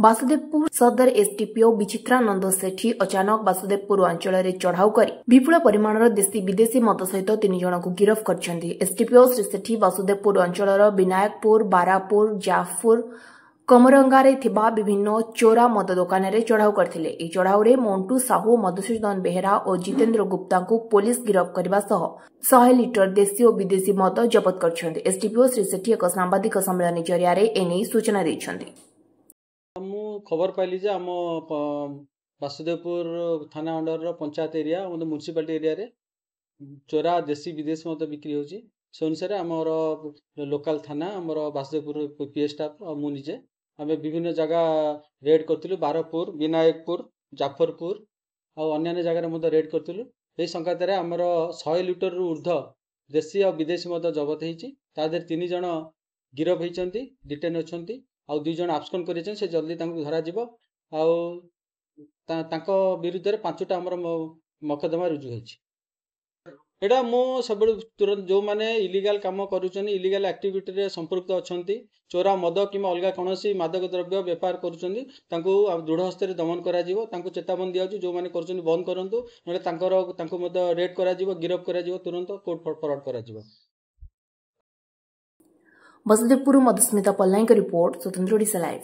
वासुदेवपुर सदर एसडीपीओ विचित्रानंद सेठी अचानक वासुदेवपुर अंचल में चढ़ाऊ कर विपुल परिमाणर देशी विदेशी मद सहित 3 जन को गिरफ्त कर एसडीपीओ श्री सेठी वासुदेवपुर अंचल विनायकपुर बारापुर जाफपुर कमरंगारे थिबा विभिन्न चोरा मद दुकान में चढ़ाऊ करथिले। ए चढ़ाऊ रे मंटू साहू मधुसूदन बेहेरा और जितेंद्र गुप्ता को पुलिस गिरफ्त करने सह 100 लिटर देशी और विदेशी मद जबत कर एसडीपीओ श्री सेठी एक सांबादिक सम्मेलन जरिया एने सूचना देछन्ति। खबर पाइली जे आम वासुदेवपुर थाना under panchayat area municipality area रे चोरा देशी विदेशी मद बिक्री होची। से अनुसार आमर लोकल थाना आमर वासुदेवपुर पीए स्टाफ और मु निजे आम विभिन्न जगह रेड करूँ। बारपुर विनायकपुर जाफरपुर और अन्य जगह रेड करूँ। यही संकात आमर 100 लिटर ऊर्ध देशी और विदेशी मद जबत होती। 3 जन गिरफ होती डिटेन अच्छा आउ 2 जन आब्सकंड कर जल्दी धरा विरुद्ध में 5टा आमर मकदमा रुजु होती। एटा मो सब तुरंत जो माने इलीगल काम करूछन इलीगल एक्टिविटी रे संपर्क अछंती चोरा मद किमा अलगा कोनोसी मादक द्रव्य व्यापार करूछन तांको दृढ़ हस्ते दमन करा जीवो। तांको चेतावनी दिया जो माने करूछन बंद करंतु नले तांको मद रेड करा जीवो गिरफ करा जीवो तुरंत कोर्ट फॉरवर्ड करा जीवो। वासुदेवपुर मधुस्मिता पल्लाई का रिपोर्ट स्वतंत्र ओडिशा लाइव।